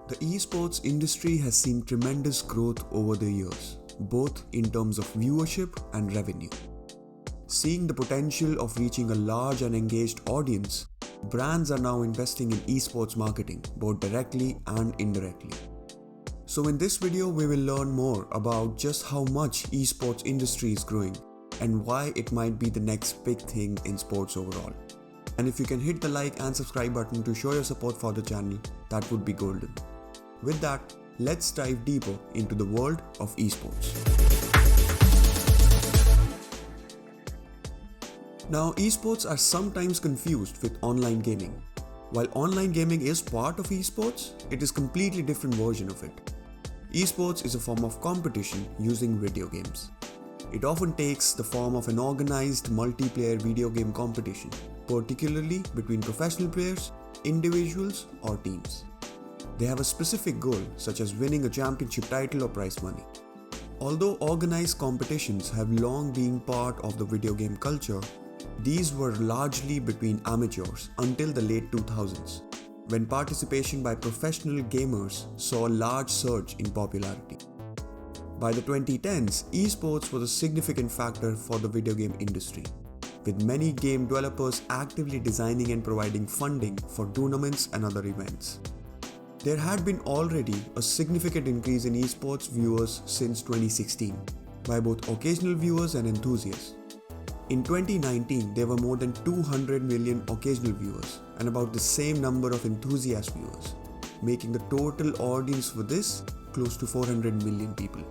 The esports industry has seen tremendous growth over the years, both in terms of viewership and revenue. Seeing the potential of reaching a large and engaged audience, brands are now investing in esports marketing, both directly and indirectly. So in this video, we will learn more about just how much esports industry is growing and why it might be the next big thing in sports overall. And if you can hit the like and subscribe button to show your support for the channel, that would be golden. With that, let's dive deeper into the world of esports. Now, esports are sometimes confused with online gaming. While online gaming is part of esports, it is a completely different version of it. Esports is a form of competition using video games. It often takes the form of an organized multiplayer video game competition, particularly between professional players, individuals, or teams. They have a specific goal, such as winning a championship title or prize money. Although organized competitions have long been part of the video game culture, these were largely between amateurs until the late 2000s, when participation by professional gamers saw a large surge in popularity. By the 2010s, esports was a significant factor for the video game industry, with many game developers actively designing and providing funding for tournaments and other events. There had been already a significant increase in esports viewers since 2016 by both occasional viewers and enthusiasts. In 2019, there were more than 200 million occasional viewers and about the same number of enthusiast viewers, making the total audience for this close to 400 million people.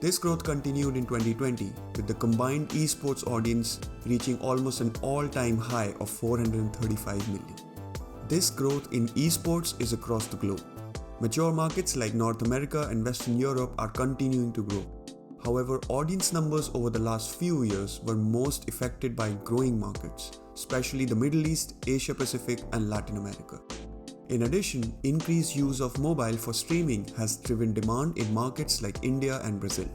This growth continued in 2020 with the combined esports audience reaching almost an all-time high of 435 million. This growth in esports is across the globe. Mature markets like North America and Western Europe are continuing to grow. However, audience numbers over the last few years were most affected by growing markets, especially the Middle East, Asia Pacific, and Latin America. In addition, increased use of mobile for streaming has driven demand in markets like India and Brazil.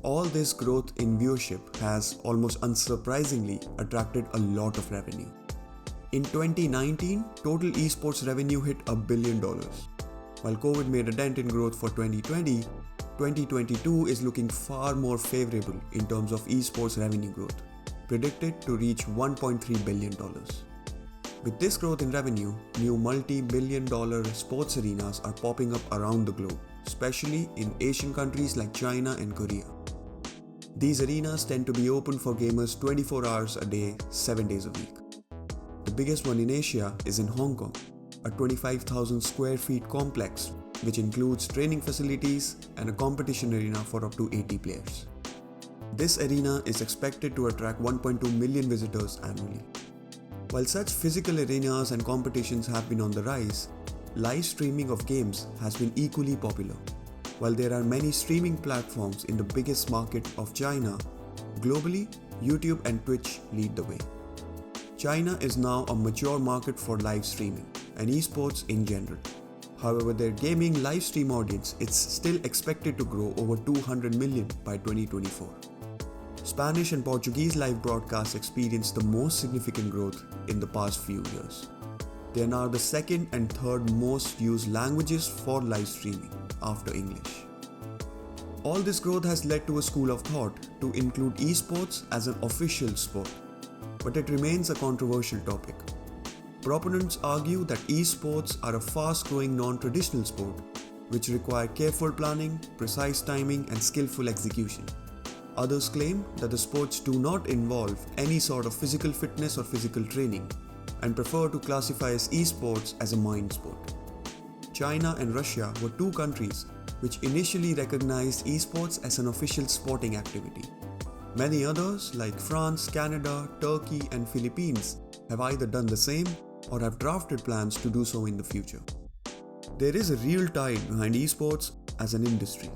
All this growth in viewership has, almost unsurprisingly, attracted a lot of revenue. In 2019, total esports revenue hit $1 billion. While COVID made a dent in growth for 2020, 2022 is looking far more favorable in terms of esports revenue growth, predicted to reach $1.3 billion. With this growth in revenue, new multi-billion-dollar sports arenas are popping up around the globe, especially in Asian countries like China and Korea. These arenas tend to be open for gamers 24 hours a day, 7 days a week. The biggest one in Asia is in Hong Kong, a 25,000 square feet complex which includes training facilities and a competition arena for up to 80 players. This arena is expected to attract 1.2 million visitors annually. While such physical arenas and competitions have been on the rise, live streaming of games has been equally popular. While there are many streaming platforms in the biggest market of China, globally, YouTube and Twitch lead the way. China is now a mature market for live streaming and esports in general. However, their gaming live stream audience is still expected to grow over 200 million by 2024. Spanish and Portuguese live broadcasts experienced the most significant growth in the past few years. They are now the second and third most used languages for live streaming after English. All this growth has led to a school of thought to include esports as an official sport, but it remains a controversial topic. Proponents argue that esports are a fast-growing non-traditional sport which require careful planning, precise timing, and skillful execution. Others claim that the sports do not involve any sort of physical fitness or physical training and prefer to classify as esports as a mind sport. China and Russia were two countries which initially recognized esports as an official sporting activity. Many others like France, Canada, Turkey, and Philippines have either done the same or have drafted plans to do so in the future. There is a real tide behind esports as an industry.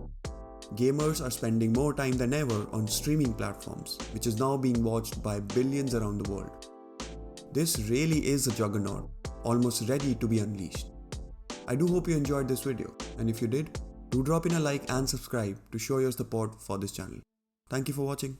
Gamers are spending more time than ever on streaming platforms, which is now being watched by billions around the world. This really is a juggernaut, almost ready to be unleashed. I do hope you enjoyed this video, and if you did, do drop in a like and subscribe to show your support for this channel. Thank you for watching.